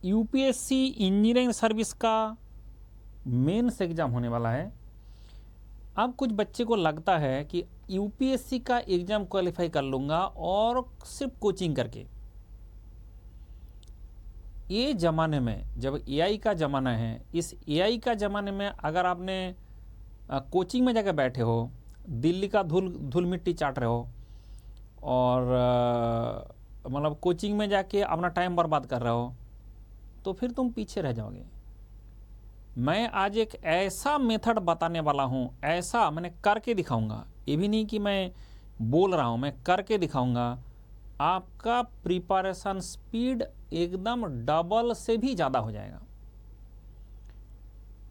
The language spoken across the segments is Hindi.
यूपीएससी इंजीनियरिंग सर्विस का मेंस एग्ज़ाम होने वाला है। अब कुछ बच्चे को लगता है कि यूपीएससी का एग्ज़ाम क्वालिफाई कर लूँगा और सिर्फ कोचिंग करके। ये ज़माने में जब एआई का ज़माना है, इस एआई का ज़माने में अगर आपने कोचिंग में जाकर बैठे हो, दिल्ली का धूल मिट्टी चाट रहे हो और मतलब कोचिंग में जाके अपना टाइम बर्बाद कर रहे हो, तो फिर तुम पीछे रह जाओगे। मैं आज एक ऐसा मेथड बताने वाला हूँ, ऐसा मैंने करके दिखाऊंगा। ये भी नहीं कि मैं बोल रहा हूँ, मैं करके दिखाऊंगा। आपका प्रिपरेशन स्पीड एकदम डबल से भी ज़्यादा हो जाएगा।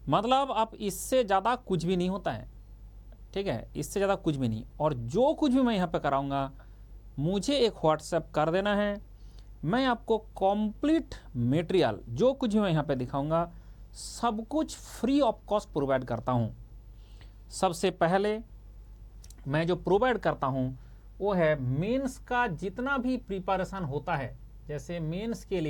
मतलब आप इससे ज़्यादा कुछ भी नहीं होता है, ठीक है, इससे ज़्यादा कुछ भी नहीं। और जो कुछ भी मैं यहाँ पे कराऊंगा, मुझे एक व्हाट्सएप कर देना है। मैं आपको कंप्लीट मटेरियल, जो कुछ भी मैं यहाँ पे दिखाऊंगा, सब कुछ फ्री ऑफ कॉस्ट प्रोवाइड करता हूँ। सबसे पहले मैं जो प्रोवाइड करता हूँ वो है मेंस का जितना भी प्रिपरेशन होता है। जैसे मेंस के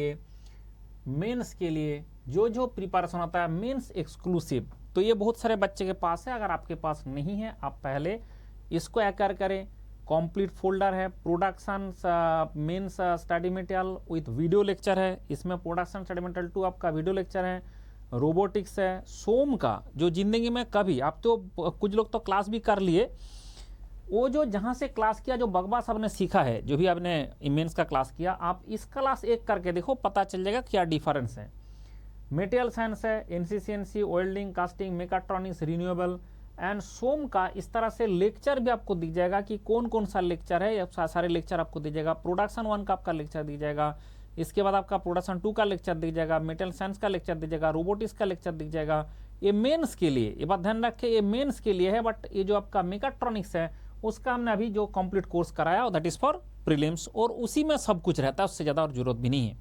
लिए जो जो प्रिपरेशन होता है मेंस एक्सक्लूसिव, तो ये बहुत सारे बच्चे के पास है। अगर आपके पास नहीं है, आप पहले इसको एक्वायर करें। कंप्लीट फोल्डर है, production mains study material with video lecture है। इसमें प्रोडक्शन स्टडी मटेरियल 2 आपका वीडियो लेक्चर है, रोबोटिक्स है, सोम का जो जिंदगी में कभी आप तो कुछ लोग तो क्लास भी कर लिए, वो जो जहाँ से क्लास किया, जो बकवास आपने सीखा है, जो भी आपने मेंस का क्लास किया, आप इस क्लास एक करके देखो, पता चल जाएगा क्या डिफरेंस है। मटेरियल साइंस है, NC CNC, welding, casting, mechatronics, renewable and some का। इस तरह से लेक्चर भी आपको दिख जाएगा कि कौन कौन सा लेक्चर है, सारे लेक्चर आपको दिख जाएगा। प्रोडक्शन 1 का आपका लेक्चर दिख जाएगा, इसके बाद आपका प्रोडक्शन 2 का लेक्चर दिख जाएगा, मटेरियल साइंस का लेक्चर दिख जाएगा, रोबोटिक्स का लेक्चर दिख जाएगा। ये मेंस के लिए, ये बात ध्यान रखें, ये मेंस के लिए है। बट ये जो आपका मेकाट्रॉनिक्स है, उसका हमने अभी जो कंप्लीट कोर्स कराया, दैट इज फॉर प्रीलिम्स, और उसी में सब कुछ रहता है, उससे ज़्यादा और जरूरत भी नहीं है।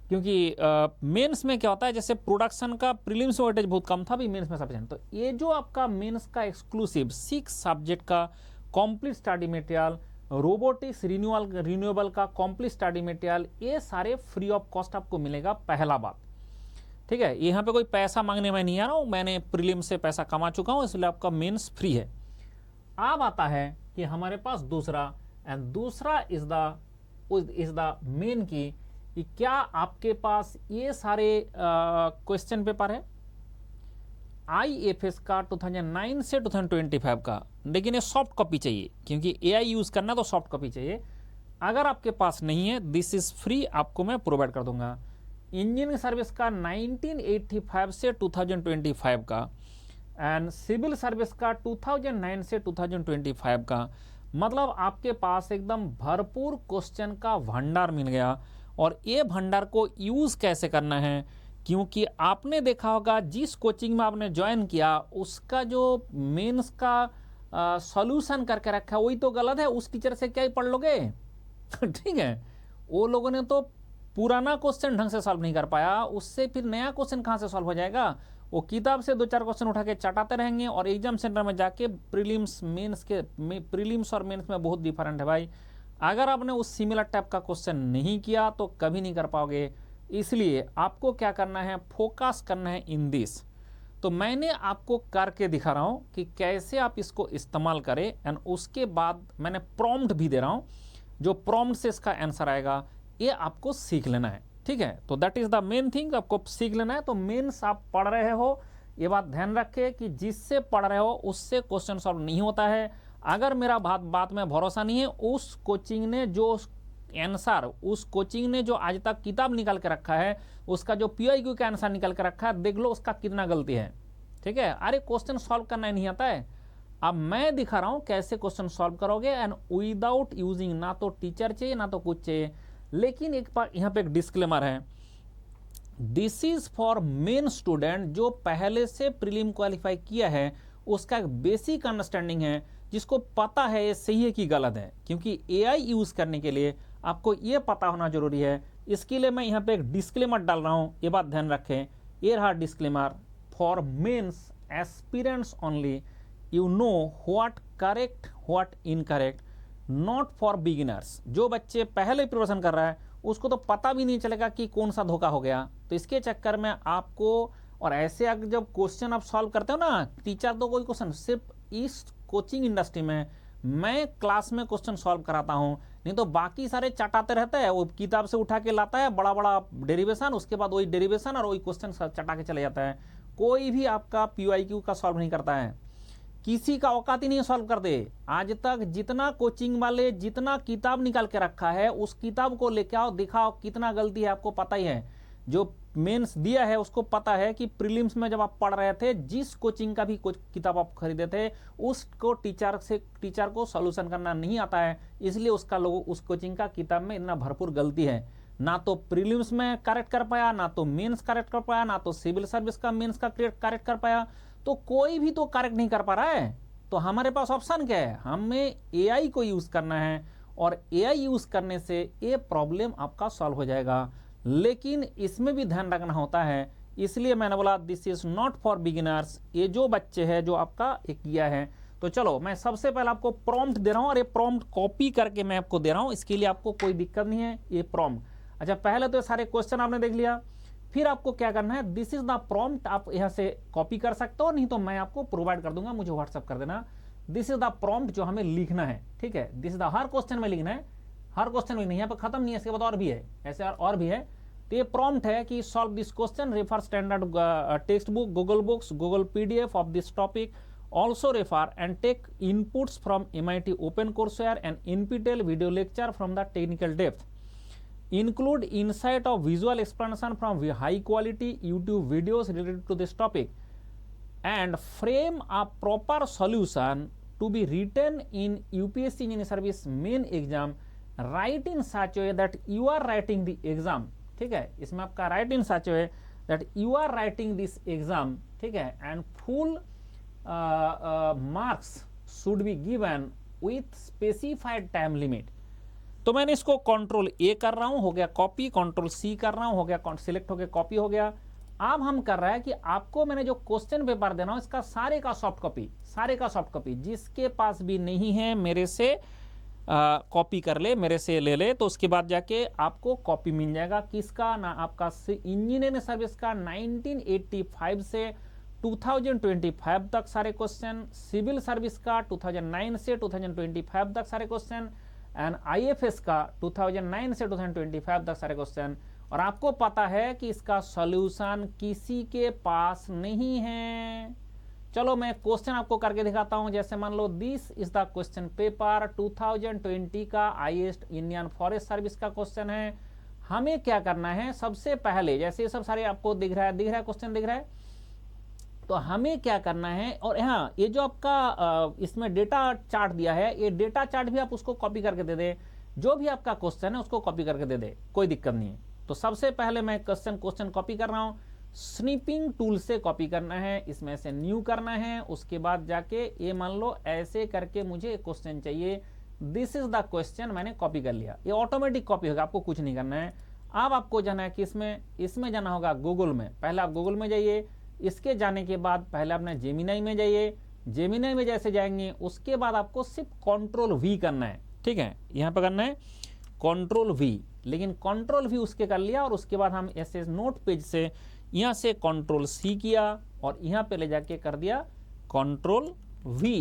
क्योंकि मेंस में क्या होता है, जैसे प्रोडक्शन का प्रीलिम्स में वेटेज बहुत कम था, भी मेंस में सफिशिएंट। तो ये जो आपका मेंस का एक्सक्लूसिव 6 सब्जेक्ट का complete study material, robotics, renewable का कंप्लीट स्टडी मटेरियल, ये सारे फ्री ऑफ कॉस्ट आपको मिलेगा। पहला बात, ठीक है, यहाँ पे कोई पैसा मांगने में नहीं आ रहा हूँ, मैंने प्रीलिम्स से पैसा कमा चुका हूँ, इसलिए आपका मेंस फ्री है। अब आता है कि हमारे पास दूसरा, एंड दूसरा इज द मेन की, कि क्या आपके पास ये सारे क्वेश्चन पेपर है आईएफएस का 2009 से 2025 का, लेकिन ये सॉफ्ट कॉपी चाहिए, क्योंकि एआई यूज करना तो सॉफ्ट कॉपी चाहिए। अगर आपके पास नहीं है, दिस इज फ्री, आपको मैं प्रोवाइड कर दूंगा। इंजीनियरिंग सर्विस का 1985 से 2025 का, एंड सिविल सर्विस का 2009 से 2025 का। मतलब आपके पास एकदम भरपूर क्वेश्चन का भंडार मिल गया। और ये भंडार को यूज़ कैसे करना है, क्योंकि आपने देखा होगा जिस कोचिंग में आपने ज्वाइन किया, उसका जो मेंस का सॉल्यूशन करके रखा है वही तो गलत है। उस टीचर से क्या ही पढ़ लोगे ठीक है, वो लोगों ने तो पुराना क्वेश्चन ढंग से सॉल्व नहीं कर पाया, उससे फिर नया क्वेश्चन कहाँ से सॉल्व हो जाएगा। वो किताब से 2-4 क्वेश्चन उठा के चटाते रहेंगे, और एग्जाम सेंटर में जाके प्रीलिम्स और मेंस में बहुत डिफरेंट है भाई। अगर आपने उस सिमिलर टाइप का क्वेश्चन नहीं किया तो कभी नहीं कर पाओगे। इसलिए आपको क्या करना है, फोकस करना है इन दिस। तो मैंने आपको करके दिखा रहा हूं कि कैसे आप इसको इस्तेमाल करें, एंड उसके बाद मैंने प्रॉम्प्ट भी दे रहा हूं, जो प्रॉम्प्ट से इसका आंसर आएगा, ये आपको सीख लेना है, ठीक है। तो that is the main thing, आपको सीख लेना है। तो मेंस आप पढ़ रहे हो, ये बात ध्यान रखें कि जिससे पढ़ रहे हो उससे क्वेश्चन सॉल्व नहीं होता है। अगर मेरा बात में भरोसा नहीं है, उस कोचिंग ने जो आंसर, उस कोचिंग ने जो आज तक किताब निकाल के रखा है, उसका जो पीआईक्यू का आंसर निकाल के रखा है, देख लो उसका कितना गलती है, ठीक है। अरे क्वेश्चन सॉल्व करना नहीं आता है। अब मैं दिखा रहा हूं कैसे क्वेश्चन सॉल्व करोगे, एंड विदाउट यूजिंग, ना तो टीचर चाहिए ना तो कुछ चाहिए। लेकिन एक बार यहाँ पे एक डिस्क्लेमर है, this is for main student जो पहले से प्रीलिम क्वालिफाई किया है, उसका एक बेसिक अंडरस्टैंडिंग है, जिसको पता है ये सही है कि गलत है। क्योंकि एआई यूज करने के लिए आपको ये पता होना जरूरी है। इसके लिए मैं यहाँ पे एक डिस्क्लेमर डाल रहा हूँ, ये बात ध्यान रखें। ये रहा disclaimer, for mains aspirants only, you know what correct what incorrect, not for beginners. जो बच्चे पहले प्रिपरेशन कर रहा है उसको तो पता भी नहीं चलेगा कि कौन सा धोखा हो गया। तो इसके चक्कर में आपको, और ऐसे अगर जब क्वेश्चन आप सॉल्व करते हो ना, टीचर तो कोई क्वेश्चन, सिर्फ इस कोचिंग इंडस्ट्री में मैं क्लास में क्वेश्चन सॉल्व कराता हूँ, नहीं तो बाकी सारे चटाते रहते हैं, वो किताब से उठा के लाता है बड़ा बड़ा डेरिवेशन, उसके बाद वही डेरिवेशन और वही क्वेश्चन चटा के चले जाता है। कोई भी आपका PYQ का सॉल्व नहीं करता है, किसी का औकात ही नहीं सॉल्व कर दे। आज तक जितना कोचिंग वाले जितना किताब निकाल के रखा है, उस किताब को लेके आओ, दिखाओ कितना गलती है, आपको पता ही है। जो मेंस दिया है उसको पता है कि प्रीलिम्स में जब आप पढ़ रहे थे, जिस कोचिंग का भी किताब आप खरीदे थे, उसको टीचर को सॉल्यूशन करना नहीं आता है, इसलिए उसका लोग उस कोचिंग का किताब में इतना भरपूर गलती है। ना तो प्रीलिम्स में करेक्ट कर पाया, ना तो मेंस करेक्ट कर पाया, ना तो सिविल सर्विस का मेंस का करेक्ट कर पाया, तो कोई भी तो करेक्ट नहीं कर पा रहा है। तो हमारे पास ऑप्शन क्या है, हमें AI को यूज करना है, और AI यूज करने से ये प्रॉब्लम आपका सॉल्व हो जाएगा। लेकिन इसमें भी ध्यान रखना होता है, इसलिए मैंने बोला this is not for beginners. ये जो बच्चे हैं जो आपका एक किया है, तो चलो मैं सबसे पहले आपको प्रॉम्प्ट दे रहा हूं, और ये प्रॉम्प्ट कॉपी करके मैं आपको दे रहा हूं, इसके लिए आपको कोई दिक्कत नहीं है। ये प्रॉम्प्ट, अच्छा पहले तो ये सारे क्वेश्चन आपने देख लिया, फिर आपको क्या करना है, दिस इज द प्रॉम्प्ट, आप यहां से कॉपी कर सकते हो, नहीं तो मैं आपको प्रोवाइड कर दूंगा, मुझे व्हाट्सअप कर देना। दिस इज द प्रॉम्प्ट जो हमें लिखना है, ठीक है, this is the, her question में लिखना है, हर क्वेश्चन में नहीं, यहाँ पे खत्म नहीं है, इसके बाद और भी है, ऐसे और भी है। तो ये प्रॉम्प्ट है कि solve this question, refer standard textbook, Google books, Google PDF of this topic, also refer and take inputs from MIT open courseware and NPTEL video lecture from the technical depth, include insight of visual explanation from high quality YouTube videos related to this topic, and frame a proper solution to be written in UPSC Engineering Service main exam, write in such a way that you are writing the exam, ठीक है, इसमें आपका write in such a way that you are writing this exam, ठीक है, and full marks should be given with specified time limit। तो मैंने इसको Ctrl+A कर रहा हूं, हो गया कॉपी, Ctrl+C कर रहा हूं, हो गया सिलेक्ट हो गया कॉपी हो गया। अब हम कर रहा है कि आपको मैंने जो क्वेश्चन पेपर देना हो, इसका सारे का सॉफ्ट कॉपी, जिसके पास भी नहीं है मेरे से कॉपी कर ले, मेरे से ले ले, तो उसके बाद जाके आपको कॉपी मिल जाएगा। किसका ना, आपका इंजीनियरिंग सर्विस का 1985 से 2025 तक सारे क्वेश्चन, सिविल सर्विस का 2009 से 2025 तक सारे क्वेश्चन, एंड IFS का 2009 से 2025 तक सारे क्वेश्चन। और आपको पता है कि इसका सॉल्यूशन किसी के पास नहीं है। चलो मैं क्वेश्चन आपको करके दिखाता हूं। जैसे मान लो this is the question paper 2020 का हाईएस्ट इंडियन फॉरेस्ट सर्विस का क्वेश्चन है। हमें क्या करना है, सबसे पहले जैसे ये सब सारे आपको दिख रहा है क्वेश्चन दिख रहा है, तो हमें क्या करना है, और यहाँ ये जो आपका इसमें डेटा चार्ट दिया है, ये डेटा चार्ट भी आप उसको कॉपी करके दे दे, जो भी आपका क्वेश्चन है उसको कॉपी करके दे दे, कोई दिक्कत नहीं है। तो सबसे पहले मैं क्वेश्चन कॉपी कर रहा हूँ, स्निपिंग टूल से कॉपी करना है, इसमें से न्यू करना है, उसके बाद जाके ये मान लो ऐसे करके मुझे क्वेश्चन चाहिए, दिस इज द क्वेश्चन, मैंने कॉपी कर लिया, ये ऑटोमेटिक कॉपी होगा, आपको कुछ नहीं करना है। अब आपको जाना है किसमें, इसमें जाना होगा गूगल में। पहले आप गूगल में जाइए, इसके जाने के बाद पहले अपने जेमिनाई में जाइए, जेमिनाई में जैसे जाएंगे उसके बाद आपको सिर्फ Ctrl+V करना है, ठीक है, यहाँ पे करना है Ctrl+V, लेकिन Ctrl+V उसके कर लिया, और उसके बाद हम ऐसे नोट पेज से यहाँ से Ctrl+C किया, और यहाँ पे ले जाके कर दिया Ctrl+V।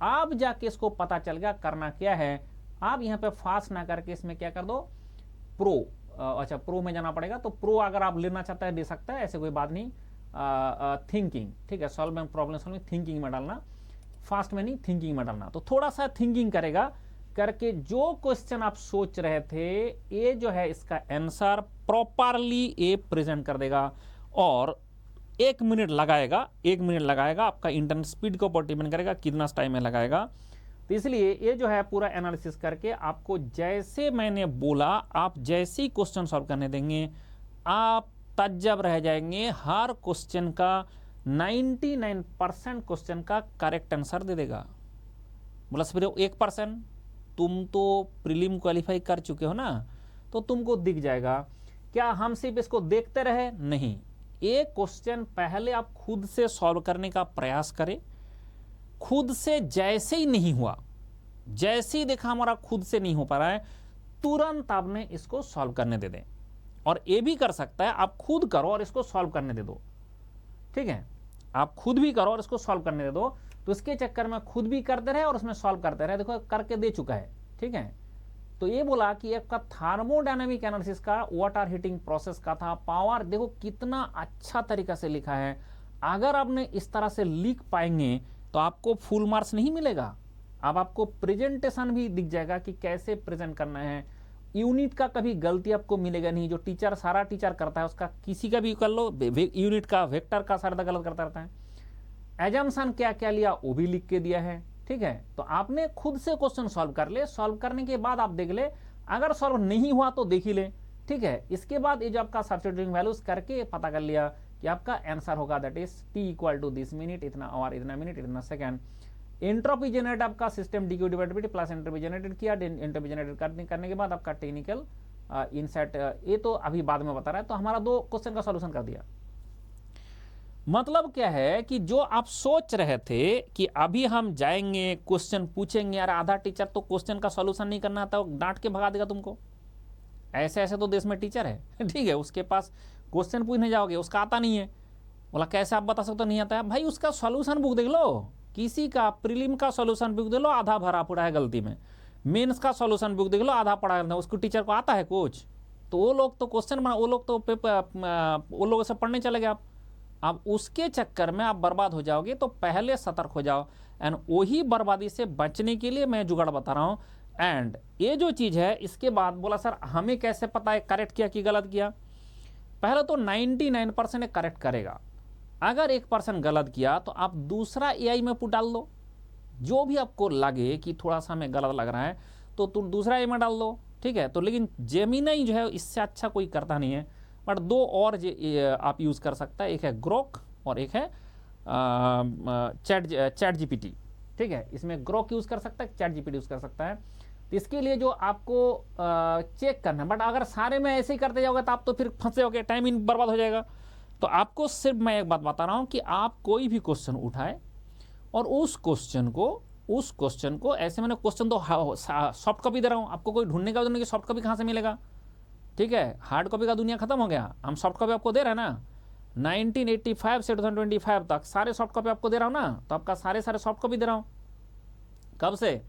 अब जाके इसको पता चल गया करना क्या है। आप यहाँ पे फास्ट ना करके इसमें क्या कर दो, प्रो, अच्छा प्रो में जाना पड़ेगा, तो प्रो अगर आप लेना चाहता है दे सकता है, ऐसे कोई बात नहीं। थिंकिंग, ठीक है, सॉल्विंग प्रॉब्लम सॉल्विंग थिंकिंग में डालना, फास्ट में नहीं थिंकिंग में डालना, तो थोड़ा सा थिंकिंग करेगा, करके जो क्वेश्चन आप सोच रहे थे ये जो है इसका आंसर प्रॉपरली ये प्रेजेंट कर देगा, और 1 मिनट लगाएगा, 1 मिनट लगाएगा, आपका इंटरनेट स्पीड के ऊपर डिपेंड करेगा कितना टाइम में लगाएगा। तो इसलिए ये जो है पूरा एनालिसिस करके आपको जैसे मैंने बोला, आप जैसे ही क्वेश्चन सॉल्व करने देंगे आप तज्जब रह जाएंगे, हर क्वेश्चन का 99% क्वेश्चन का करेक्ट आंसर दे देगा। बोला फिर 1%, तुम तो प्रीलिम क्वालिफाई कर चुके हो ना, तो तुमको दिख जाएगा। क्या हम सिर्फ इसको देखते रहे, नहीं, एक क्वेश्चन पहले आप खुद से सॉल्व करने का प्रयास करें, खुद से जैसे ही नहीं हुआ, जैसे ही देखा हमारा खुद से नहीं हो पा रहा है, तुरंत आपने इसको सॉल्व करने दे दें। और ये भी कर सकता है आप खुद करो और इसको सॉल्व करने दे दो, ठीक है, आप खुद भी करो और इसको सॉल्व करने दे दो। तो इसके चक्कर में खुद भी करते रहे और उसमें सॉल्व करते रहे, देखो करके दे चुका है, ठीक है। तो ये बोला कि आपका थर्मोडायनामिक एनालिसिस का वाटर हीटिंग प्रोसेस का था पावर, देखो कितना अच्छा तरीका से लिखा है। अगर आपने इस तरह से लिख पाएंगे तो आपको फुल मार्क्स नहीं मिलेगा, अब आपको प्रेजेंटेशन भी दिख जाएगा कि कैसे प्रेजेंट करना है। यूनिट का कभी गलती आपको मिलेगा नहीं, जो टीचर सारा टीचर करता है उसका किसी का भी कर लो, यूनिट का वेक्टर का सारा गलत करता रहता है। एजम्पशन क्या क्या लिया वो भी लिख के दिया है, ठीक है। तो आपने खुद से क्वेश्चन सॉल्व कर ले, सॉल्व करने के बाद आप देख ले, अगर सॉल्व नहीं हुआ तो देख ही ले, ठीक है। इसके बाद ये जो आपका सब्स्टिट्यूटिंग वैल्यूज करके पता कर लिया कि आपका आंसर होगा that is T equal to this minute, इतना आवर, इतना मिनट, इतना सेकंड। एंट्रोपी जनरेट आपका system D Q divide by T plus entropy generated किया, एंट्रोपी जनरेट करने के बाद आपका टेक्निकल इनसाइट, ये तो अभी बाद में बता रहा है। तो हमारा 2 क्वेश्चन का सॉल्यूशन कर दिया। मतलब क्या है कि जो आप सोच रहे थे कि अभी हम जाएंगे क्वेश्चन पूछेंगे, यार आधा टीचर तो क्वेश्चन का सॉल्यूशन नहीं करना आता, डांट के भगा देगा तुमको, ऐसे ऐसे तो देश में टीचर है ठीक है, उसके पास क्वेश्चन पूछने जाओगे उसका आता नहीं है, बोला कैसे आप बता सकते हो नहीं आता है, भाई उसका सॉल्यूशन बुक देख लो, किसी का प्रीलिम का सॉल्यूशन बुक देख लो आधा भरा पड़ा है गलती में, मेंस का सॉल्यूशन बुक देख लो आधा पड़ा है, उसको टीचर को आता है कुछ, तो वो लोग तो क्वेश्चन बना, वो लोग तो वो लोगों से पढ़ने चले गए आप। अब उसके चक्कर में आप बर्बाद हो जाओगे, तो पहले सतर्क हो जाओ। एंड वही बर्बादी से बचने के लिए मैं जुगाड़ बता रहा हूं। एंड ये जो चीज है, इसके बाद बोला सर हमें कैसे पता है करेक्ट किया कि गलत किया। पहले तो 99% करेक्ट करेगा, अगर 1% गलत किया तो आप दूसरा एआई में पुट डाल दो, जो भी आपको लगे कि थोड़ा सा हमें गलत लग रहा है तो तुम दूसरा एआई में डाल दो, ठीक है। तो लेकिन जेमिनी जो है इससे अच्छा कोई करता नहीं है, बट 2 और आप यूज़ कर सकता है, एक है ग्रोक और एक है चैट जीपीटी, ठीक है। इसमें ग्रोक यूज़ कर सकता है, चैट जीपीटी यूज़ कर सकता है। तो इसके लिए जो आपको चेक करना है, बट अगर सारे में ऐसे ही करते जाओगे तो आप तो फिर फंसे होगे, टाइम ही बर्बाद हो जाएगा। तो आपको सिर्फ मैं एक बात बता रहा हूँ कि आप कोई भी क्वेश्चन उठाए और उस क्वेश्चन को ऐसे, मैंने क्वेश्चन तो सॉफ्ट कॉपी दे रहा हूँ, आपको कोई ढूंढने का कि सॉफ्ट कॉपी कहाँ से मिलेगा, ठीक है। हार्ड कॉपी का दुनिया खत्म हो गया, हम सॉफ्ट कॉपी आपको दे रहे हैं ना, 1985 से 2025 तक सारे सॉफ्ट कॉपी आपको दे रहा हूँ ना, तो आपका सारे सॉफ्ट कॉपी दे रहा हूँ। कब से?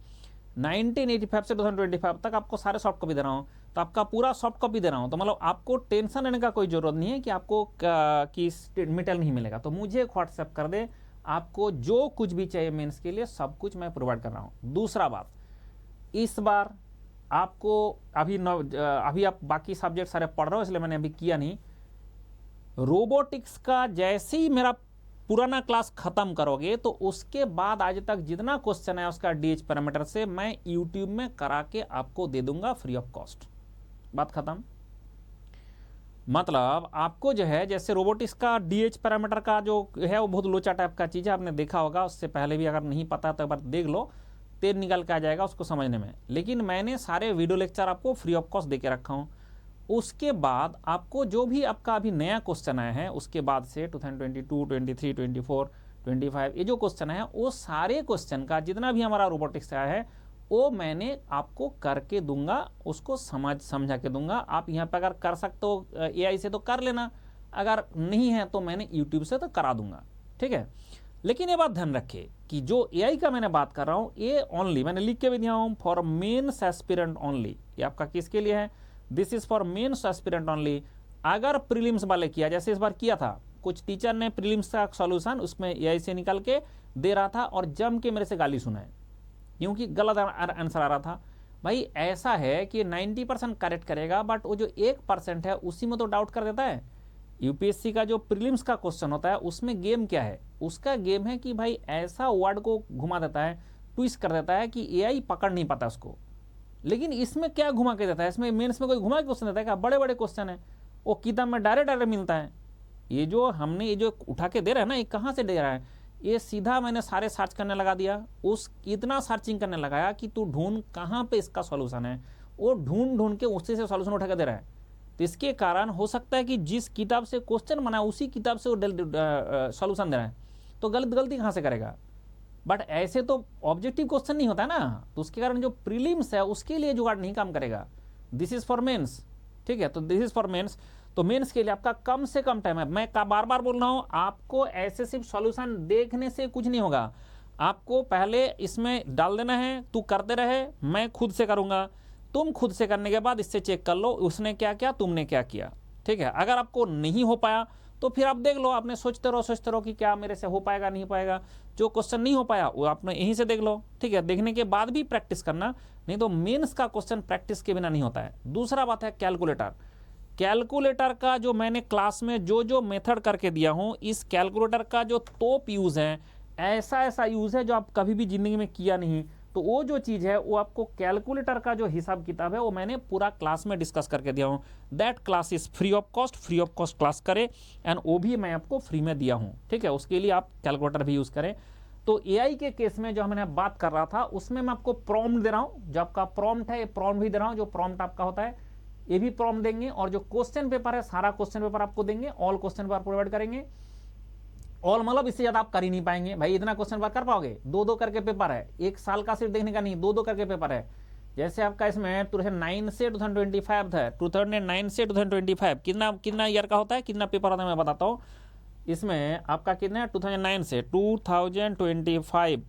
1985 से 2025 तक आपको सारे सॉफ्ट कॉपी दे रहा हूँ, तो आपका पूरा सॉफ्ट कॉपी दे रहा हूँ। तो मतलब आपको टेंशन लेने का कोई जरूरत नहीं है कि आपको मटेरियल नहीं मिलेगा। तो मुझे व्हाट्सएप कर दे, आपको जो कुछ भी चाहिए मेंस के लिए सब कुछ मैं प्रोवाइड कर रहा हूँ। दूसरा बात, इस बार आपको अभी आप बाकी सब्जेक्ट सारे पढ़ रहे हो इसलिए मैंने अभी किया नहीं, रोबोटिक्स का जैसे ही मेरा पुराना क्लास खत्म करोगे तो उसके बाद आज तक जितना क्वेश्चन है उसका डीएच पैरामीटर से मैं यूट्यूब में करा के आपको दे दूंगा फ्री ऑफ कॉस्ट, बात खत्म। मतलब आपको जो है, जैसे रोबोटिक्स का डीएच पैरामीटर का जो है वो बहुत लोचा टाइप का चीज़ है, आपने देखा होगा, उससे पहले भी अगर नहीं पता तो एक बार देख लो, तेल निकल के आ जाएगा उसको समझने में। लेकिन मैंने सारे वीडियो लेक्चर आपको फ्री ऑफ कॉस्ट दे के रखा हूँ। उसके बाद आपको जो भी आपका अभी नया क्वेश्चन आया है उसके बाद से 2022, 23, 24, 25 ये जो क्वेश्चन है वो सारे क्वेश्चन का जितना भी हमारा रोबोटिक्स आया है वो मैंने आपको करके दूंगा, उसको समझा के दूंगा। आप यहाँ पर अगर कर सकते हो एआई से तो कर लेना, अगर नहीं है तो मैंने यूट्यूब से तो करा दूंगा, ठीक है। लेकिन ये बात ध्यान रखिए कि जो एआई का मैंने बात कर रहा हूँ ये ओनली, मैंने लिख के भी दिया हूँ, फॉर मेंस एस्पिरेंट ओनली। ये आपका किसके लिए है? This is for mains aspirant only. अगर प्रीलिम्स वाले किया, जैसे इस बार किया था, कुछ टीचर ने प्रीलिम्स का सॉल्यूशन उसमें एआई से निकाल के दे रहा था और जम के मेरे से गाली सुना है क्योंकि गलत आंसर आ रहा था। भाई ऐसा है कि 90% करेक्ट करेगा, बट वो जो 1% है उसी में तो डाउट कर देता है। यूपीएससी का जो प्रीलिम्स का क्वेश्चन होता है उसमें गेम क्या है, उसका गेम है कि भाई ऐसा वर्ड को घुमा देता है, ट्विस्ट कर देता है कि एआई पकड़ नहीं पाता उसको। लेकिन इसमें क्या घुमा के देता है, इसमें मेंस में कोई घुमा के क्वेश्चन देता है क्या? बड़े बड़े क्वेश्चन है, वो किताब में डायरेक्ट मिलता है। ये जो हमने ये जो उठा के दे रहा है ना, ये कहाँ से दे रहा है? ये सीधा मैंने सारे सर्च करने लगा दिया, उस इतना सर्चिंग करने लगाया कि तू ढूंढ कहाँ पे इसका सॉल्यूशन है, वो ढूंढ के उसी से सॉल्यूशन उठा के दे रहा है। तो इसके कारण हो सकता है कि जिस किताब से क्वेश्चन बना उसी किताब से वो सॉल्यूशन दे रहा है, तो गलती कहाँ से करेगा? बट ऐसे तो ऑब्जेक्टिव क्वेश्चन नहीं होता ना, तो उसके कारण जो प्रीलिम्स है उसके लिए जुगाड़ नहीं काम करेगा। दिस इज फॉर मेंस, ठीक है। तो दिस इज फॉर मेंस, तो मेंस के लिए आपका कम से कम टाइम है। मैं बार बार बोल रहा हूं, आपको ऐसे सिर्फ सॉल्यूशन देखने से कुछ नहीं होगा, आपको पहले इसमें डाल देना है, तू करते रहे, मैं खुद से करूंगा, तुम खुद से करने के बाद इससे चेक कर लो उसने क्या किया, तुमने क्या किया, ठीक है। अगर आपको नहीं हो पाया तो फिर आप देख लो, आपने सोचते रहो कि क्या मेरे से हो पाएगा नहीं पाएगा। जो क्वेश्चन नहीं हो पाया वो आपने यहीं से देख लो, ठीक है। देखने के बाद भी प्रैक्टिस करना, नहीं तो मेंस का क्वेश्चन प्रैक्टिस के बिना नहीं होता है। दूसरा बात है कैलकुलेटर। कैलकुलेटर का जो मैंने क्लास में जो मेथड करके दिया हूं, इस कैलकुलेटर का जो टॉप यूज है, ऐसा यूज है जो आप कभी भी जिंदगी में किया नहीं। तो वो जो चीज़ है वो आपको कैलकुलेटर का जो हिसाब किताब है वो मैंने पूरा क्लास में डिस्कस करके दिया हूँ। That class is free of cost class करें, एंड वो भी मैं आपको फ्री में दिया हूँ, ठीक है। उसके लिए आप कैलकुलेटर भी यूज़ करें। तो एआई के केस में जो मैंने बात कर रहा था उसमें मैं आपको प्रॉम्प्ट दे रहा हूँ, जो आपका प्रॉम्प्ट है ये प्रॉम्प्ट भी दे रहा हूँ, जो प्रॉम्प्ट आपका होता है ये भी प्रॉम्प्ट देंगे, और जो क्वेश्चन पेपर है सारा क्वेश्चन पेपर आपको देंगे, ऑल क्वेश्चन पेपर प्रोवाइड करेंगे। ऑल मतलब इससे ज्यादा आप कर ही नहीं पाएंगे भाई, इतना क्वेश्चन पेपर कर पाओगे? दो करके पेपर है, एक साल का सिर्फ देखने का नहीं, दो करके पेपर है। जैसे आपका इसमें 2009 से 2025 था, 2009 से 2025 कितना ईयर का होता है, कितना पेपर होता है मैं बताता हूँ। इसमें आपका कितना है, 2009 से 2025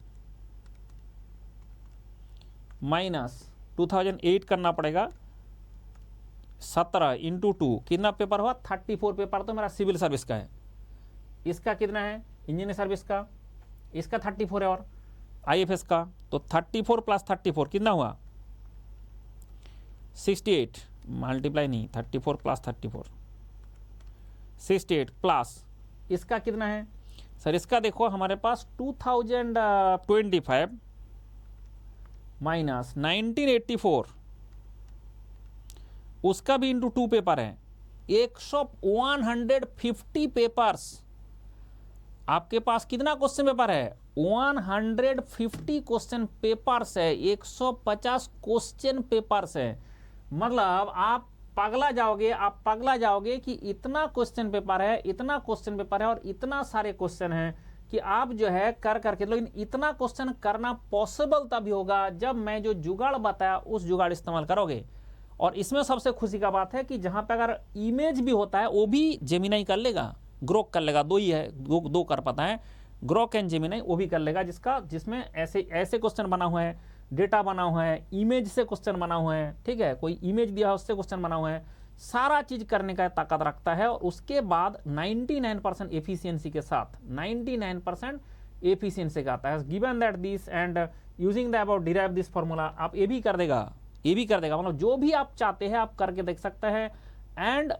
माइनस 2008 करना पड़ेगा, 17 × 2 कितना पेपर हुआ, 34 पेपर तो मेरा सिविल सर्विस का है। इसका कितना है, इंजीनियरिंग सर्विस का, इसका 34 है, और आईएफएस का, तो 34 + 34 कितना हुआ, 68, मल्टीप्लाई नहीं, 34 + 34 68 प्लस इसका कितना है सर, इसका देखो हमारे पास 2025 माइनस 1984, उसका भी × 2 पेपर है। 150 पेपर्स, आपके पास कितना क्वेश्चन पेपर है, 150 क्वेश्चन पेपर्स है, 150 क्वेश्चन पेपर्स है। मतलब आप पगला जाओगे कि इतना क्वेश्चन पेपर है, इतना क्वेश्चन पेपर है और इतना सारे क्वेश्चन हैं कि आप जो है कर करके, लेकिन इतना क्वेश्चन करना पॉसिबल तभी होगा जब मैं जो जुगाड़ बताया उस जुगाड़ इस्तेमाल करोगे। और इसमें सबसे खुशी का बात है कि जहां पे अगर इमेज भी होता है वो भी जेमिनाई कर लेगा, ग्रोक कर लेगा, दो ही है, दो कर पाता है, ग्रोक एंड जेमिनाई, वो भी कर लेगा, जिसमें ऐसे क्वेश्चन बना हुआ है, डेटा बना हुआ है, इमेज से क्वेश्चन बना हुआ है, ठीक है, कोई इमेज दिया है उससे क्वेश्चन बना हुआ है, सारा चीज करने का ताकत रखता है। और उसके बाद 99% एफिशिएंसी के साथ, 99% एफिशिएंसी का आता है। Given that this and using the about derive this formula, आप ये भी कर देगा, मतलब जो भी आप चाहते हैं आप करके देख सकते हैं। एंड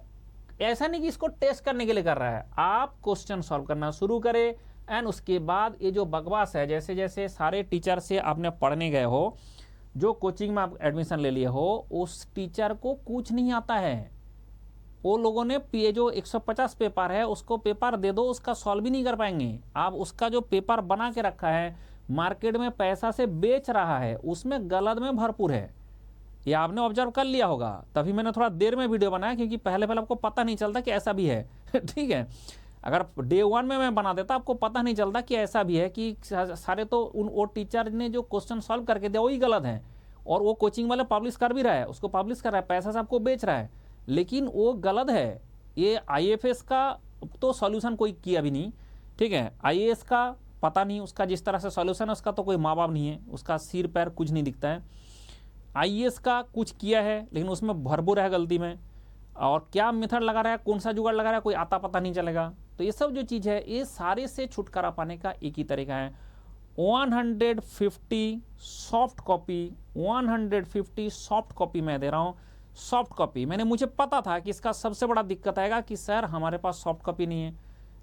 ऐसा नहीं कि इसको टेस्ट करने के लिए कर रहा है, आप क्वेश्चन सॉल्व करना शुरू करें, एंड उसके बाद ये जो बकवास है, जैसे जैसे सारे टीचर से आपने पढ़ने गए हो, जो कोचिंग में आप एडमिशन ले लिए हो, उस टीचर को कुछ नहीं आता है। वो लोगों ने जो 150 पेपर है उसको पेपर दे दो, उसका सॉल्व भी नहीं कर पाएंगे। आप उसका जो पेपर बना के रखा है, मार्केट में पैसा से बेच रहा है, उसमें गलत में भरपूर है। ये आपने ऑब्जर्व कर लिया होगा, तभी मैंने थोड़ा देर में वीडियो बनाया, क्योंकि पहले आपको पता नहीं चलता कि ऐसा भी है ठीक है। अगर डे 1 में मैं बना देता, आपको पता नहीं चलता कि ऐसा भी है, कि सारे तो वो टीचर ने जो क्वेश्चन सॉल्व करके दिया वही गलत है, और वो कोचिंग वाले पब्लिश कर भी रहा है, उसको पब्लिश कर रहा है, पैसा से आपको बेच रहा है, लेकिन वो गलत है। ये आईएफएस का तो सॉल्यूशन कोई किया भी नहीं, ठीक है। आईएएस का पता नहीं, उसका जिस तरह से सॉल्यूशन है उसका तो कोई माँ बाप नहीं है, उसका सिर पैर कुछ नहीं दिखता है। आईएएस का कुछ किया है लेकिन उसमें भरपूर है गलती में, और क्या मेथड लगा रहा है, कौन सा जुगाड़ लगा रहा है, कोई आता पता नहीं चलेगा। तो ये सब जो चीज़ है, ये सारे से छुटकारा पाने का एक ही तरीका है, 150 सॉफ्ट कॉपी, 150 सॉफ्ट कॉपी मैं दे रहा हूँ। सॉफ्ट कॉपी मैंने, मुझे पता था कि इसका सबसे बड़ा दिक्कत आएगा कि सर हमारे पास सॉफ्ट कॉपी नहीं है,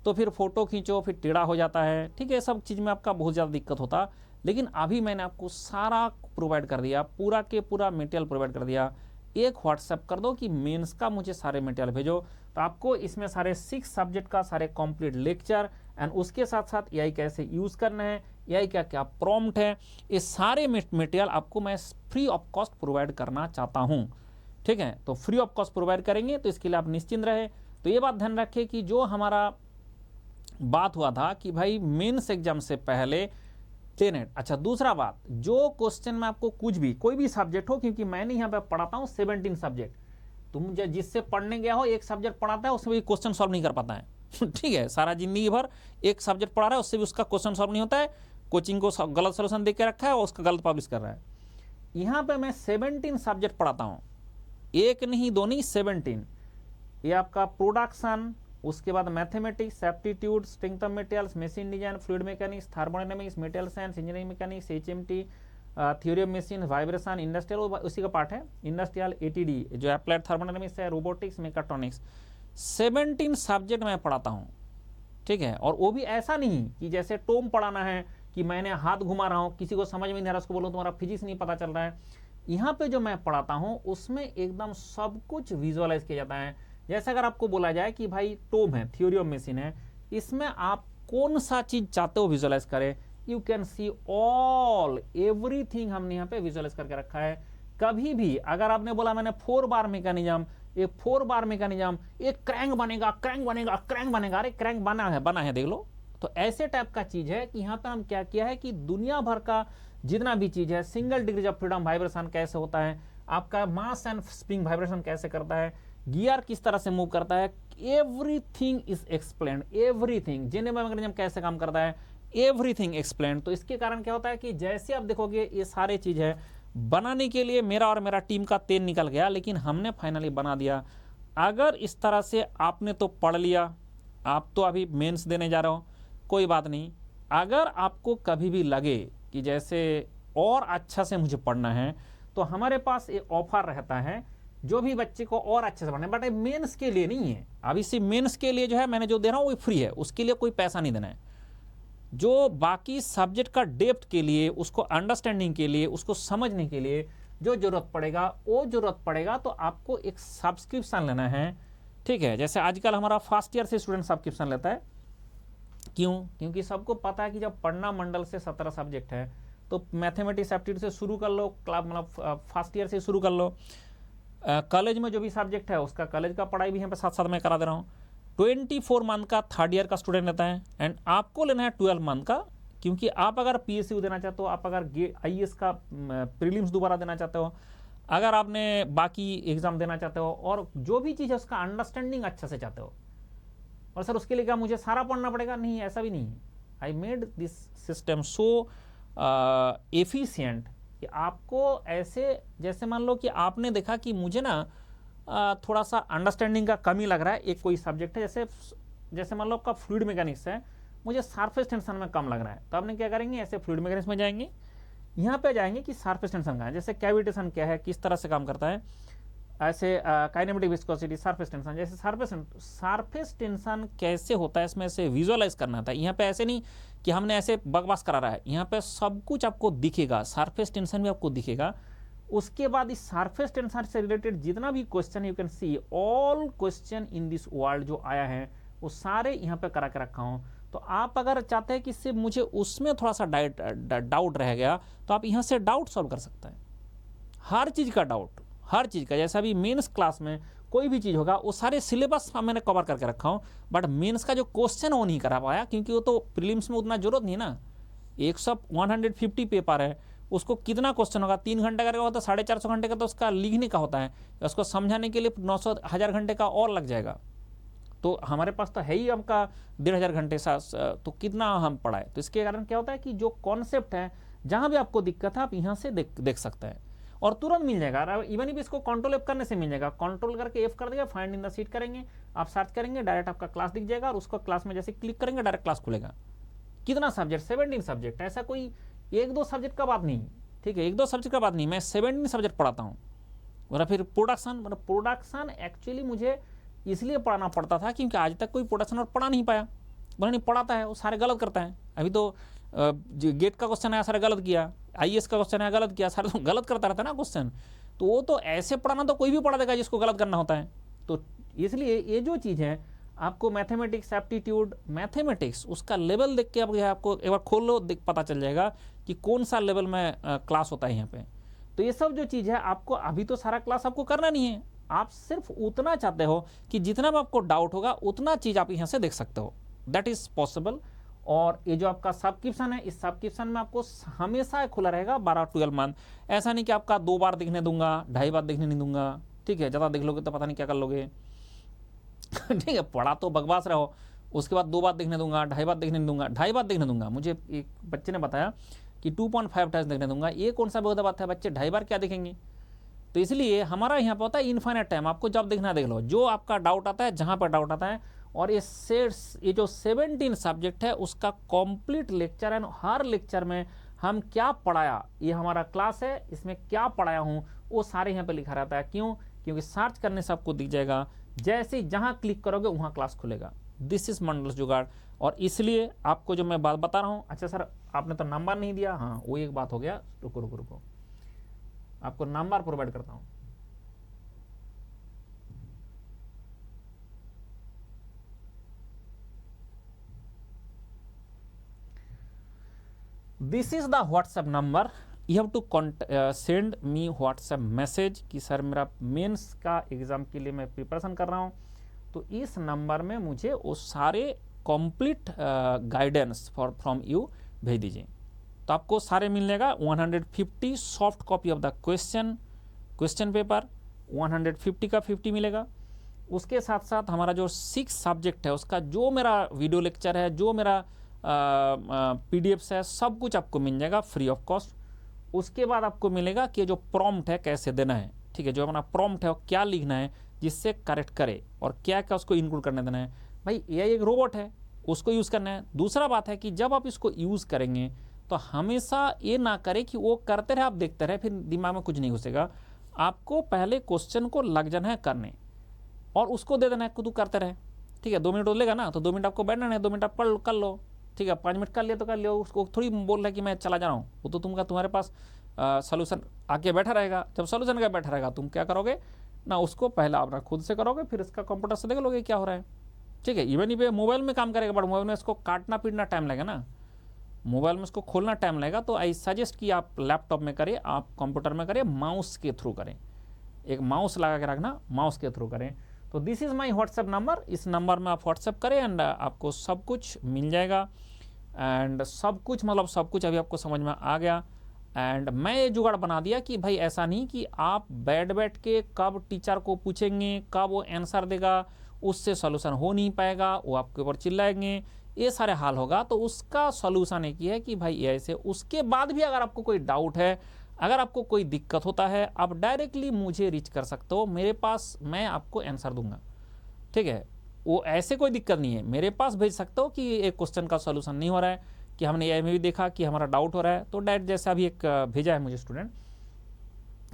तो फिर फोटो खींचो, फिर टेढ़ा हो जाता है, ठीक है, सब चीज़ में आपका बहुत ज़्यादा दिक्कत होता। लेकिन अभी मैंने आपको सारा प्रोवाइड कर दिया, पूरा के पूरा मटेरियल प्रोवाइड कर दिया। एक व्हाट्सएप कर दो कि मेंस का मुझे सारे मटेरियल भेजो, तो आपको इसमें सारे 6 सब्जेक्ट का सारे कंप्लीट लेक्चर, एंड उसके साथ साथ एआई कैसे यूज़ करना है, एआई का क्या प्रॉम्प्ट है, ये सारे मटेरियल आपको मैं फ्री ऑफ कॉस्ट प्रोवाइड करना चाहता हूँ, ठीक है। तो फ्री ऑफ कॉस्ट प्रोवाइड करेंगे, तो इसके लिए आप निश्चिंत रहे। तो ये बात ध्यान रखें कि जो हमारा बात हुआ था कि भाई मेंस एग्जाम से पहले 10 8। अच्छा, दूसरा बात, जो क्वेश्चन में आपको कुछ भी कोई भी सब्जेक्ट हो, क्योंकि मैंने यहाँ पे पढ़ाता हूँ 17 सब्जेक्ट, तुम जिससे पढ़ने गया हो एक सब्जेक्ट पढ़ाता है उसमें भी क्वेश्चन सॉल्व नहीं कर पाता है ठीक है, सारा जिंदगी भर एक सब्जेक्ट पढ़ा रहा है उससे भी उसका क्वेश्चन सॉल्व नहीं होता है, कोचिंग को गलत सोल्यूशन दे के रखा है और उसका गलत पब्लिश कर रहा है। यहाँ पे मैं 17 सब्जेक्ट पढ़ाता हूँ, एक नहीं दो नहीं 17। ये आपका प्रोडक्शन, उसके बाद mathematics, aptitude, strength of materials, machine design, fluid mechanics, thermodynamics, material science, engineering mechanics, HMT, theory of machine, vibration, industrial उसी का पार्ट है, इंडस्ट्रियल, ATD जो अप्लाइड थर्मोडायनामिक्स है, रोबोटिक्स, मेकाट्रॉनिक्स, 17 सब्जेक्ट मैं पढ़ाता हूँ, ठीक है। और वो भी ऐसा नहीं कि जैसे टोम पढ़ाना है कि मैंने हाथ घुमा रहा हूँ, किसी को समझ में नहीं आ रहा, उसको बोलो तुम्हारा फिजिक्स नहीं पता चल रहा है। यहाँ पे जो मैं पढ़ाता हूँ उसमें एकदम सब कुछ विजुअलाइज किया जाता है। जैसे अगर आपको बोला जाए कि भाई टोम है, थ्योरी ऑफ मशीन है, इसमें आप कौन सा चीज चाहते हो विजुअलाइज करें, you can see all everything हमने यहाँ पे विजुअलाइज करके रखा है। कभी भी अगर आपने बोला मैंने 4 बार मैकेनिज्म, एक 4 बार मैकेनिज्म, एक क्रैंक बनेगा, क्रैंक बनेगा, क्रैंक बनेगा, अरे क्रैंक बना है देख लो। तो ऐसे टाइप का चीज है कि यहाँ पे हम क्या किया है कि दुनिया भर का जितना भी चीज है, single degree of freedom vibration कैसे होता है, आपका मास एंड स्प्रिंग वाइब्रेशन कैसे करता है, गियर किस तरह से मूव करता है, everything is explained, everything, Geneva mechanism कैसे काम करता है, एवरीथिंग एक्सप्लेन्ड। तो इसके कारण क्या होता है कि जैसे आप देखोगे ये सारे चीज है बनाने के लिए मेरा और मेरा टीम का तेल निकल गया, लेकिन हमने फाइनली बना दिया। अगर इस तरह से आपने तो पढ़ लिया, आप तो अभी मेंस देने जा रहे हो, कोई बात नहीं। अगर आपको कभी भी लगे कि जैसे और अच्छा से मुझे पढ़ना है, तो हमारे पास एक ऑफर रहता है, जो भी बच्चे को और अच्छे से पढ़ना है, बट ये मेंस के लिए नहीं है। अभी सिर्फ मेंस के लिए जो है मैंने जो दे रहा हूँ वो फ्री है, उसके लिए कोई पैसा नहीं देना है। जो बाकी सब्जेक्ट का डेप्थ के लिए, उसको अंडरस्टैंडिंग के लिए, उसको समझने के लिए जो जरूरत पड़ेगा, वो जरूरत पड़ेगा तो आपको एक सब्सक्रिप्शन लेना है, ठीक है। जैसे आजकल हमारा फर्स्ट ईयर से स्टूडेंट सब्सक्रिप्शन लेता है, क्यों? क्योंकि सबको पता है कि जब पढ़ना मंडल से 17 सब्जेक्ट है, तो मैथमेटिक्स एप्टीट्यूड से शुरू कर लो, क्लास मतलब फर्स्ट ईयर से शुरू कर लो। कॉलेज में जो भी सब्जेक्ट है उसका कॉलेज का पढ़ाई भी यहाँ पे साथ साथ मैं करा दे रहा हूँ। 24 मंथ का थर्ड ईयर का स्टूडेंट लेता है, एंड आपको लेना है 12 मंथ का, क्योंकि आप अगर PSU देना चाहते हो, आप अगर IAS का प्रीलिम्स दोबारा देना चाहते हो, अगर आपने बाकी एग्जाम देना चाहते हो, और जो भी चीज़ है उसका अंडरस्टैंडिंग अच्छा से चाहते हो, और सर उसके लिए क्या मुझे सारा पढ़ना पड़ेगा? नहीं, ऐसा भी नहीं। I made this system so efficient कि आपको ऐसे, जैसे मान लो कि आपने देखा कि मुझे ना थोड़ा सा अंडरस्टैंडिंग का कमी लग रहा है, एक कोई सब्जेक्ट है, जैसे मान लो आपका फ्लूइड मैकेनिक्स है, मुझे सरफेस टेंशन में कम लग रहा है, तो आपने क्या करेंगे, ऐसे फ्लूइड मैकेनिक्स में जाएंगे, यहाँ पे जाएंगे कि सरफेस टेंशन का है, जैसे कैविटेशन क्या है, किस तरह से काम करता है, ऐसे काइनेमेटिक विस्कोसिटी, सरफेस टेंशन, जैसे सरफेस टेंशन कैसे होता है, इसमें ऐसे विजुअलाइज करना था। यहाँ पे ऐसे नहीं कि हमने ऐसे बकवास करा रहा है, यहाँ पे सब कुछ आपको दिखेगा, सरफेस टेंशन भी आपको दिखेगा। उसके बाद इस सरफेस टेंशन से रिलेटेड जितना भी question, you can see all question in this world जो आया है वो सारे यहाँ पे करा के रखा हूँ। तो आप अगर चाहते हैं कि इससे मुझे उसमें थोड़ा सा डाउट रह गया, तो आप यहाँ से डाउट सॉल्व कर सकते हैं, हर चीज़ का डाउट, हर चीज़ का। जैसा अभी मेंस क्लास में कोई भी चीज़ होगा वो सारे सिलेबस मैंने कवर करके रखा हूँ, बट मेंस का जो क्वेश्चन वो नहीं करा पाया, क्योंकि वो तो प्रीलिम्स में उतना जरूरत नहीं ना। 150 पेपर है, उसको कितना क्वेश्चन होगा, 3 घंटे का होता है, 450 घंटे का तो उसका लिखने का होता है, उसको समझाने के लिए 900-1000 घंटे का और लग जाएगा। तो हमारे पास तो है ही आपका 1500 घंटे तो कितना हम पढ़ाए। तो इसके कारण क्या होता है कि जो कॉन्सेप्ट है, जहाँ भी आपको दिक्कत है आप यहाँ से देख सकते हैं और तुरंत मिल जाएगा। इवन भी इसको कंट्रोल F करने से मिल जाएगा, कंट्रोल करके F कर देगा, फाइंड इन द सीट करेंगे, आप सर्च करेंगे, डायरेक्ट आपका क्लास दिख जाएगा, और उसको क्लास में जैसे क्लिक करेंगे डायरेक्ट क्लास खुलेगा। कितना सब्जेक्ट? 17 सब्जेक्ट। ऐसा कोई 1-2 सब्जेक्ट का बात नहीं, ठीक है, 1-2 सब्जेक्ट का बात नहीं, मैं 17 सब्जेक्ट पढ़ाता हूँ। और फिर प्रोडक्शन एक्चुअली मुझे इसलिए पढ़ाना पड़ता था क्योंकि आज तक कोई प्रोडक्शन और पढ़ा नहीं पाया, बोला नहीं पढ़ाता है, वो सारे गलत करता है। अभी तो गेट का क्वेश्चन आया, सारे गलत किया, IAS का क्वेश्चन आया, गलत किया, सारे तो गलत करता रहता है ना क्वेश्चन। तो वो तो ऐसे पढ़ाना तो कोई भी पढ़ा देगा जिसको गलत करना होता है। तो इसलिए ये जो चीज़ है, आपको मैथमेटिक्स एप्टीट्यूड, मैथमेटिक्स उसका लेवल देख के आपको एक बार खोल लो, पता चल जाएगा कि कौन सा लेवल में क्लास होता है यहाँ पे। तो ये सब जो चीज़ है, आपको अभी तो सारा क्लास आपको करना नहीं है, आप सिर्फ उतना चाहते हो कि जितना भी आपको डाउट होगा उतना चीज़ आप यहाँ से देख सकते हो, दैट इज़ पॉसिबल। और ये जो आपका सब्सक्रिप्शन है, इस सब्सक्रिप्शन में आपको हमेशा खुला रहेगा 12-12 मंथ। ऐसा नहीं कि आपका 2 बार दिखने दूंगा, 2.5 बार दिखने नहीं दूंगा, ठीक है। ज़्यादा देख लोगे तो पता नहीं क्या कर लोगे ठीक है, पढ़ा तो बकवास रहो, उसके बाद 2 बार देखने दूंगा, 2.5 बार देखने नहीं दूंगा, 2.5 बार देखने दूंगा। मुझे एक बच्चे ने बताया कि 2.5 टाइम्स देखने दूंगा। ये कौन सा बहुत बात है, बच्चे 2.5 बार क्या देखेंगे। तो इसलिए हमारा यहाँ पर होता है इनफाइनाइट टाइम, आपको जब देखना देख लो, जो आपका डाउट आता है, जहाँ पर डाउट आता है। और ये जो 17 सब्जेक्ट है उसका कंप्लीट लेक्चर है, हर लेक्चर में हम क्या पढ़ाया, ये हमारा क्लास है, इसमें क्या पढ़ाया हूँ वो सारे यहाँ पे लिखा रहता है। क्यों? क्योंकि सर्च करने से आपको दिख जाएगा, जैसे ही जहाँ क्लिक करोगे वहाँ क्लास खुलेगा। दिस इज मंडल्स जुगाड़। और इसलिए आपको जो मैं बात बता रहा हूँ, अच्छा सर आपने तो नंबर नहीं दिया, हाँ वो एक बात हो गया, रुको रुको रुको, आपको नंबर प्रोवाइड करता हूँ। This is the WhatsApp number, you have to send me WhatsApp message कि सर मेरा मेंस का एग्ज़ाम के लिए मैं प्रिपरेशन कर रहा हूँ। तो इस नंबर में मुझे वो सारे कंप्लीट गाइडेंस फ्रॉम यू भेज दीजिए। तो आपको सारे मिल जाएगा 150 soft copy of the question paper, 150 का 50 मिलेगा। उसके साथ साथ हमारा जो 6 सब्जेक्ट है उसका जो मेरा वीडियो लेक्चर है, जो मेरा पीडीएफ्स है, सब कुछ आपको मिल जाएगा फ्री ऑफ कॉस्ट। उसके बाद आपको मिलेगा कि जो प्रॉम्प्ट है कैसे देना है, ठीक है, जो अपना प्रॉम्प्ट है वो क्या लिखना है जिससे करेक्ट करे, और क्या क्या उसको इंक्लूड करने देना है। भाई एआई एक रोबोट है, उसको यूज़ करना है। दूसरा बात है कि जब आप इसको यूज़ करेंगे तो हमेशा ये ना करें कि वो करते रहे आप देखते रहे, फिर दिमाग में कुछ नहीं घुसेगा। आपको पहले क्वेश्चन को लग जाना है करने और उसको दे देना है कि तू करते रहे, ठीक है। 2 मिनट लेगा ना, तो 2 मिनट आपको बैठना है, 2 मिनट आप कर लो, ठीक है। 5 मिनट कर लिया तो कर लिया, उसको थोड़ी बोल रहा है कि मैं चला जा रहा हूँ, वो तो तुम्हारे पास सोल्यूशन आके बैठा रहेगा। जब सोल्यूशन का बैठा रहेगा तुम क्या करोगे ना, उसको पहले अपना खुद से करोगे, फिर इसका कंप्यूटर से देख लोगे क्या हो रहा है, ठीक है। इवन ये मोबाइल में काम करेगा, बट मोबाइल में इसको काटना पीटना टाइम लगेगा ना, मोबाइल में इसको खोलना टाइम लगेगा। तो आई सजेस्ट कि आप लैपटॉप में करें, आप कंप्यूटर में करें, माउस के थ्रू करें, एक माउस लगा के रखना, माउस के थ्रू करें। तो this is my WhatsApp number, इस नंबर में आप व्हाट्सएप करें एंड आपको सब कुछ मिल जाएगा। एंड सब कुछ मतलब सब कुछ अभी आपको समझ में आ गया। एंड मैं ये जुगाड़ बना दिया कि भाई ऐसा नहीं कि आप बैठ के कब टीचर को पूछेंगे, कब वो आंसर देगा, उससे सॉल्यूशन हो नहीं पाएगा, वो आपके ऊपर चिल्लाएंगे, ये सारे हाल होगा। तो उसका सॉल्यूशन एक ही है कि भाई ऐसे, उसके बाद भी अगर आपको कोई डाउट है, अगर आपको कोई दिक्कत होता है, आप डायरेक्टली मुझे रीच कर सकते हो, मेरे पास मैं आपको आंसर दूंगा, ठीक है। वो ऐसे कोई दिक्कत नहीं है, मेरे पास भेज सकते हो कि एक क्वेश्चन का सॉल्यूशन नहीं हो रहा है, कि हमने एआई में भी देखा कि हमारा डाउट हो रहा है। तो डायरेक्ट जैसा अभी एक भेजा है मुझे स्टूडेंट,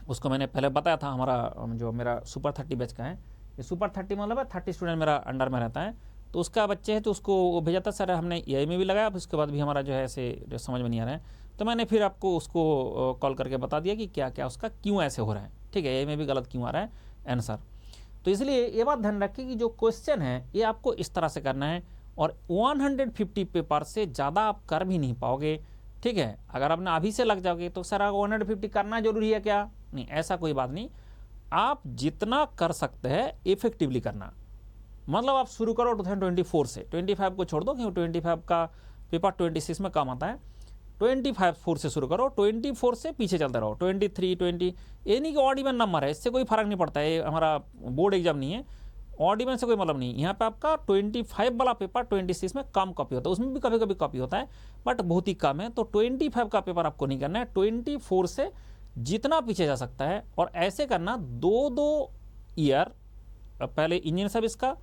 उसको मैंने पहले बताया था, हमारा जो मेरा सुपर 30 बैच का है, ये सुपर 30 मतलब है 30 स्टूडेंट मेरा अंडर में रहता है, तो उसका बच्चे है, तो उसको वो भेजा था सर हमने एआई में भी लगाया, उसके बाद भी हमारा जो है ऐसे समझ में नहीं आ रहा है। तो मैंने फिर आपको उसको कॉल करके बता दिया कि क्या क्या उसका क्यों ऐसे हो रहा है, ठीक है, एआई में भी गलत क्यों आ रहा है आंसर। तो इसलिए ये बात ध्यान रखिए कि जो क्वेश्चन है ये आपको इस तरह से करना है, और 150 पेपर से ज़्यादा आप कर भी नहीं पाओगे, ठीक है। अगर आपने अभी से लग जाओगे तो सर 150 करना जरूरी है क्या? नहीं, ऐसा कोई बात नहीं, आप जितना कर सकते हैं इफेक्टिवली करना। मतलब आप शुरू करो 2024 से, 25 को छोड़ दो क्योंकि 25 का पेपर 26 में काम आता है। 25 से शुरू करो, 24 से पीछे चलते रहो, 23, 20, ये नहीं कि ऑड इवन नंबर है, इससे कोई फर्क नहीं पड़ता है, ये हमारा बोर्ड एग्जाम नहीं है, ऑड इवन से कोई मतलब नहीं। यहाँ पे आपका 25 वाला पेपर 26 में कम कॉपी होता है, उसमें भी कभी कभी कॉपी होता है बट बहुत ही कम है। तो 25 का पेपर आपको नहीं करना है, 24 से जितना पीछे जा सकता है। और ऐसे करना 2 ईयर, पहले इंजीनियर सर्विस का,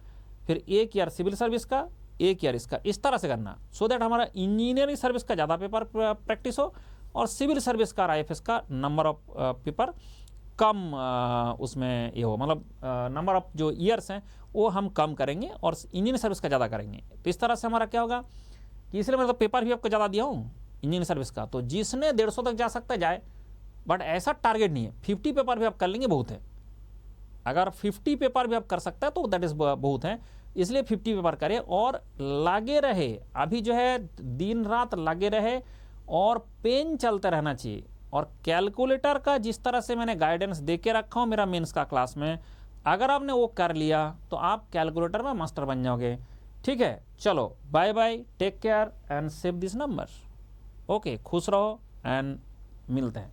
फिर 1 ईयर सिविल सर्विस का, 1 ईयर इसका, इस तरह से करना, सो दैट हमारा इंजीनियरिंग सर्विस का ज़्यादा पेपर प्रैक्टिस हो और सिविल सर्विस का आईएफएस का नंबर ऑफ पेपर कम उसमें ये हो, मतलब नंबर ऑफ जो ईयर्स हैं वो हम कम करेंगे और इंजीनियरिंग सर्विस का ज़्यादा करेंगे। तो इस तरह से हमारा क्या होगा कि इसलिए मैं तो पेपर भी आपको ज़्यादा दिया हूँ इंजीनियरिंग सर्विस का, तो जिसने 150 तक जा सकता है जाए, बट ऐसा टारगेट नहीं है। 50 पेपर भी आप कर लेंगे बहुत है, अगर 50 पेपर भी आप कर सकते हैं तो दैट इज़ बहुत है, इसलिए 50 पेपर करें और लगे रहे। अभी जो है दिन रात लगे रहे और पेन चलते रहना चाहिए। और कैलकुलेटर का जिस तरह से मैंने गाइडेंस दे के रखा हूँ मेरा मेंस का क्लास में, अगर आपने वो कर लिया तो आप कैलकुलेटर में मास्टर बन जाओगे। ठीक है, चलो bye bye, take care and save this number. Okay, खुश रहो एंड मिलते हैं।